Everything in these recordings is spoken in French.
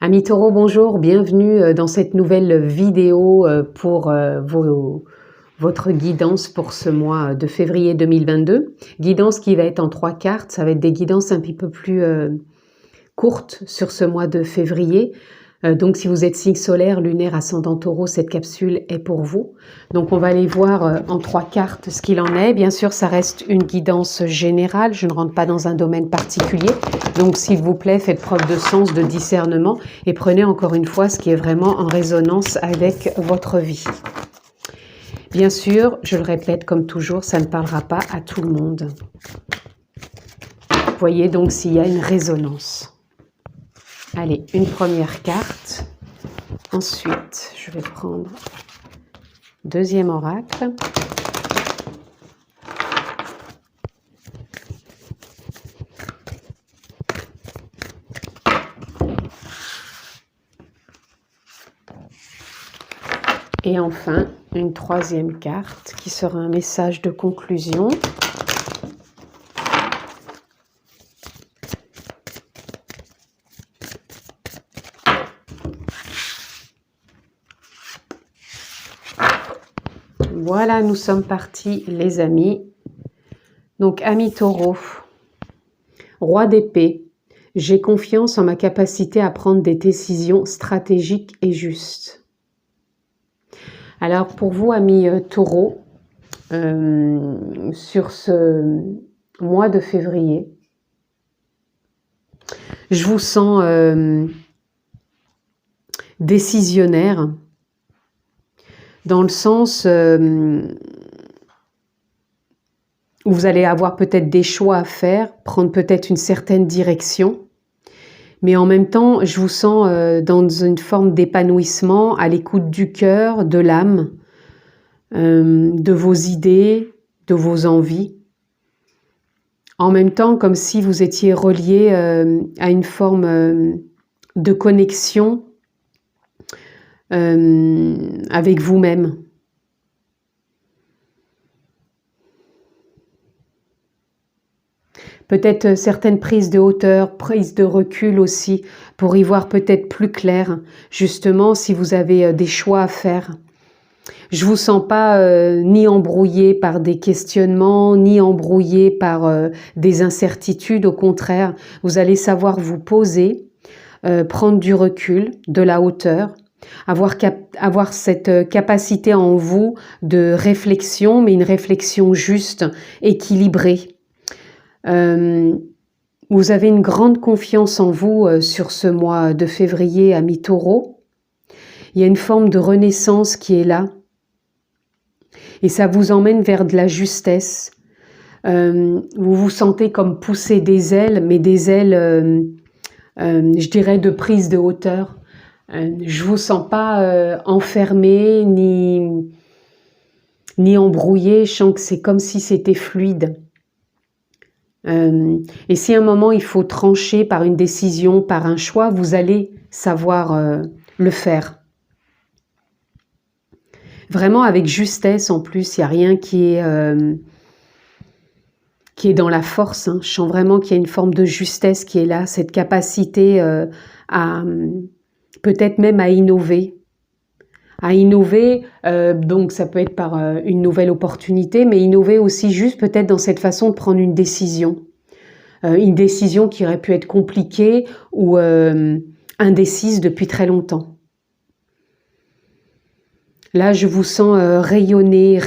Amis taureaux, bonjour, bienvenue dans cette nouvelle vidéo pour votre guidance pour ce mois de février 2022. Guidance qui va être en 3 cartes, ça va être des guidances un petit peu plus courtes sur ce mois de février. Donc si vous êtes signe solaire, lunaire, ascendant taureau, cette capsule est pour vous. Donc on va aller voir en 3 cartes ce qu'il en est. Bien sûr, ça reste une guidance générale, je ne rentre pas dans un domaine particulier. Donc s'il vous plaît, faites preuve de sens, de discernement et prenez encore une fois ce qui est vraiment en résonance avec votre vie. Bien sûr, je le répète comme toujours, ça ne parlera pas à tout le monde. Voyez donc s'il y a une résonance. Allez, une première carte. Ensuite, je vais prendre deuxième oracle. Et enfin, une troisième carte qui sera un message de conclusion. Voilà, nous sommes partis les amis. Donc, amis taureaux, roi d'épée, j'ai confiance en ma capacité à prendre des décisions stratégiques et justes. Alors, pour vous, amis taureaux, sur ce mois de février, je vous sens décisionnaire, dans le sens où vous allez avoir peut-être des choix à faire, prendre peut-être une certaine direction, mais en même temps, je vous sens dans une forme d'épanouissement, à l'écoute du cœur, de l'âme, de vos idées, de vos envies. En même temps, comme si vous étiez relié à une forme de connexion avec vous-même. Peut-être certaines prises de hauteur, prises de recul aussi, pour y voir peut-être plus clair, justement, si vous avez des choix à faire. Je vous sens pas ni embrouillé par des questionnements, ni embrouillé par des incertitudes. Au contraire, vous allez savoir vous poser, prendre du recul, de la hauteur, avoir cette capacité en vous de réflexion, mais une réflexion juste, équilibrée. Vous avez une grande confiance en vous sur ce mois de février, amis taureaux. Il y a une forme de renaissance qui est là. Et ça vous emmène vers de la justesse. Vous vous sentez comme pousser des ailes, mais des ailes, je dirais, de prise de hauteur. Je vous sens pas enfermé ni embrouillé. Je sens que c'est comme si c'était fluide. Et si à un moment il faut trancher par une décision, par un choix, vous allez savoir le faire. Vraiment avec justesse en plus, il n'y a rien qui est dans la force. Hein. Je sens vraiment qu'il y a une forme de justesse qui est là, cette capacité à peut-être même à innover. Donc ça peut être par une nouvelle opportunité, mais innover aussi juste peut-être dans cette façon de prendre une décision qui aurait pu être compliquée ou indécise depuis très longtemps. Là, je vous sens rayonner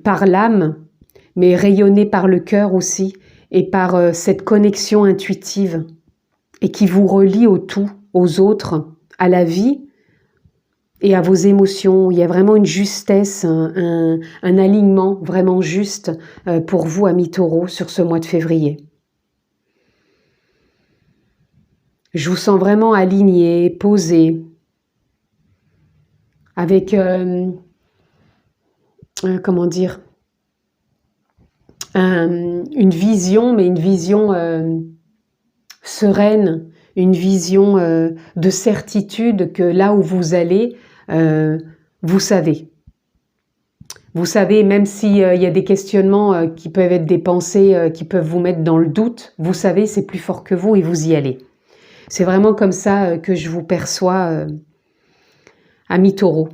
par l'âme, mais rayonner par le cœur aussi, et par cette connexion intuitive, et qui vous relie au tout, aux autres, à la vie, et à vos émotions. Il y a vraiment une justesse, un alignement vraiment juste pour vous, amis taureaux, sur ce mois de février. Je vous sens vraiment aligné, posé, avec, comment dire, une vision, mais une vision sereine, une vision de certitude que là où vous allez, vous savez. Vous savez, même s'il y a des questionnements qui peuvent être des pensées qui peuvent vous mettre dans le doute, vous savez, c'est plus fort que vous et vous y allez. C'est vraiment comme ça que je vous perçois, amis taureaux.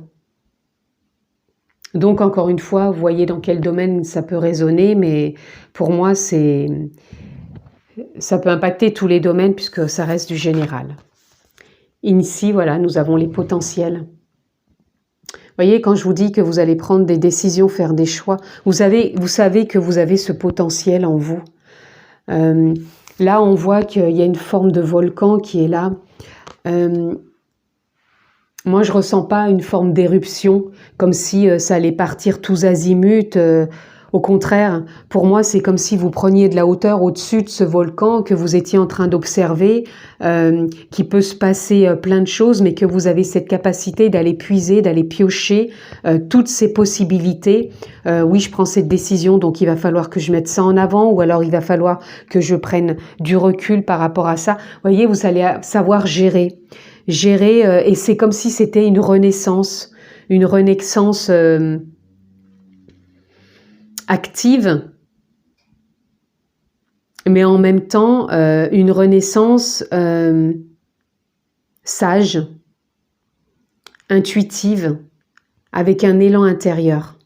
Donc encore une fois, vous voyez dans quel domaine ça peut résonner, mais pour moi, ça peut impacter tous les domaines puisque ça reste du général. Ici, voilà, nous avons les potentiels. Vous voyez, quand je vous dis que vous allez prendre des décisions, faire des choix, vous savez que vous avez ce potentiel en vous. Là, on voit qu'il y a une forme de volcan qui est là. Moi, je ressens pas une forme d'éruption, comme si ça allait partir tous azimuts. Au contraire, pour moi, c'est comme si vous preniez de la hauteur au-dessus de ce volcan que vous étiez en train d'observer, qui peut se passer plein de choses, mais que vous avez cette capacité d'aller puiser, d'aller piocher toutes ces possibilités. Oui, je prends cette décision, donc il va falloir que je mette ça en avant, ou alors il va falloir que je prenne du recul par rapport à ça. Vous voyez, vous allez savoir gérer, et c'est comme si c'était une renaissance active, mais en même temps une renaissance sage, intuitive, avec un élan intérieur.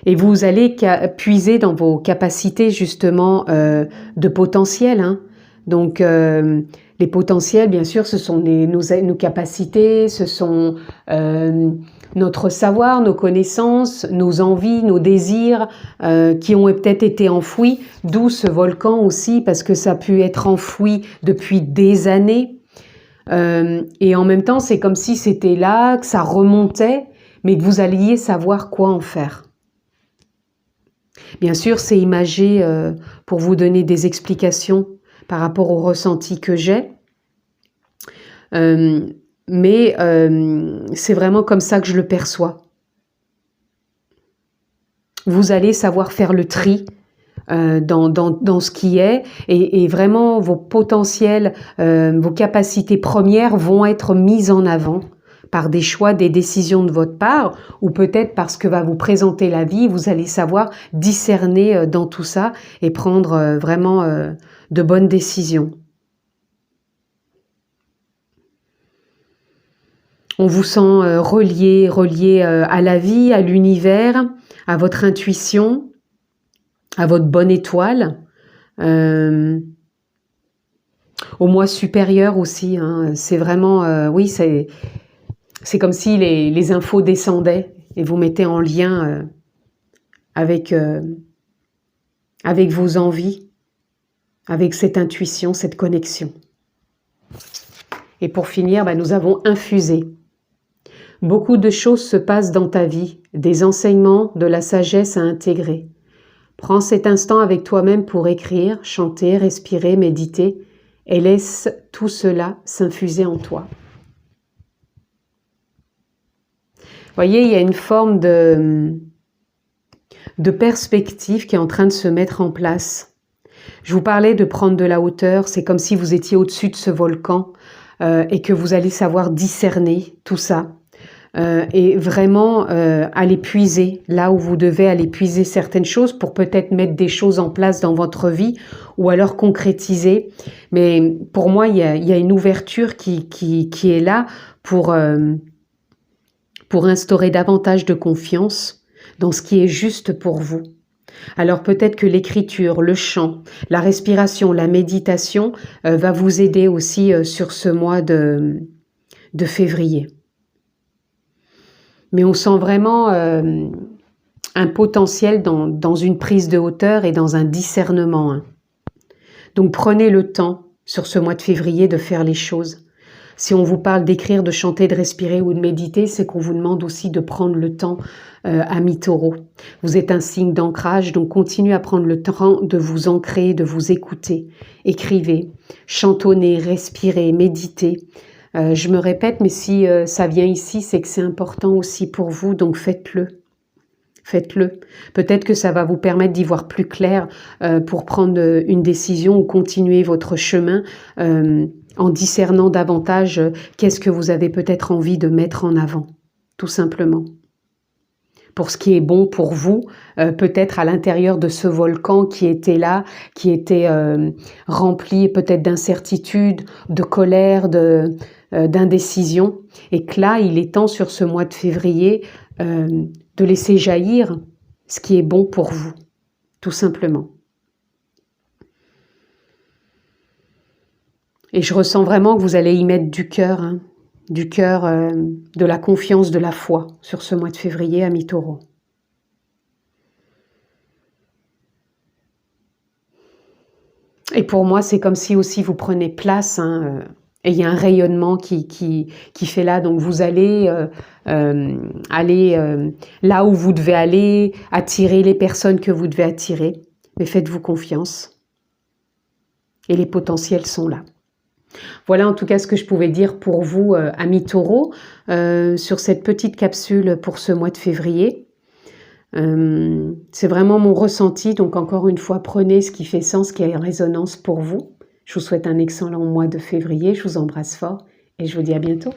Et vous allez puiser dans vos capacités justement de potentiel, hein. Donc les potentiels, bien sûr, ce sont nos capacités, ce sont notre savoir, nos connaissances, nos envies, nos désirs qui ont peut-être été enfouis, d'où ce volcan aussi, parce que ça a pu être enfoui depuis des années. Et en même temps, c'est comme si c'était là, que ça remontait, mais que vous alliez savoir quoi en faire. Bien sûr, c'est imagé pour vous donner des explications par rapport au ressenti que j'ai. Mais c'est vraiment comme ça que je le perçois. Vous allez savoir faire le tri dans ce qui est, et vraiment vos potentiels, vos capacités premières vont être mises en avant par des choix, des décisions de votre part, ou peut-être parce que va vous présenter la vie, vous allez savoir discerner dans tout ça et prendre vraiment de bonnes décisions. On vous sent relié à la vie, à l'univers, à votre intuition, à votre bonne étoile, au moi supérieur aussi, hein. C'est vraiment, oui, c'est comme si les infos descendaient et vous mettez en lien avec vos envies, avec cette intuition, cette connexion. Et pour finir, nous avons infusé. Beaucoup de choses se passent dans ta vie, des enseignements, de la sagesse à intégrer. Prends cet instant avec toi-même pour écrire, chanter, respirer, méditer et laisse tout cela s'infuser en toi. Vous voyez, il y a une forme de perspective qui est en train de se mettre en place. Je vous parlais de prendre de la hauteur, c'est comme si vous étiez au-dessus de ce volcan et que vous allez savoir discerner tout ça. Et vraiment aller puiser là où vous devez aller puiser certaines choses pour peut-être mettre des choses en place dans votre vie ou alors concrétiser. Mais pour moi, il y a une ouverture qui est là pour instaurer davantage de confiance dans ce qui est juste pour vous. Alors peut-être que l'écriture, le chant, la respiration, la méditation va vous aider aussi sur ce mois de février. Mais on sent vraiment un potentiel dans une prise de hauteur et dans un discernement. Hein. Donc prenez le temps sur ce mois de février de faire les choses. Si on vous parle d'écrire, de chanter, de respirer ou de méditer, c'est qu'on vous demande aussi de prendre le temps, amis taureaux. Vous êtes un signe d'ancrage, donc continuez à prendre le temps de vous ancrer, de vous écouter. Écrivez, chantonnez, respirez, méditez. Je me répète, mais si ça vient ici, c'est que c'est important aussi pour vous, donc faites-le. Faites-le. Peut-être que ça va vous permettre d'y voir plus clair pour prendre une décision ou continuer votre chemin en discernant davantage qu'est-ce que vous avez peut-être envie de mettre en avant, tout simplement. pour ce qui est bon pour vous, peut-être à l'intérieur de ce volcan qui était là, qui était rempli peut-être d'incertitude, de colère, d'indécision, et que là, il est temps sur ce mois de février de laisser jaillir ce qui est bon pour vous, tout simplement. Et je ressens vraiment que vous allez y mettre du cœur, hein, de la confiance, de la foi sur ce mois de février, amis Taureaux. Et pour moi, c'est comme si aussi vous prenez place, hein, et il y a un rayonnement qui fait là. Donc vous allez aller là où vous devez aller, attirer les personnes que vous devez attirer. Mais faites-vous confiance. Et les potentiels sont là. Voilà en tout cas ce que je pouvais dire pour vous, amis Taureaux, sur cette petite capsule pour ce mois de février. C'est vraiment mon ressenti, donc encore une fois, prenez ce qui fait sens, ce qui a résonance pour vous. Je vous souhaite un excellent mois de février, je vous embrasse fort et je vous dis à bientôt.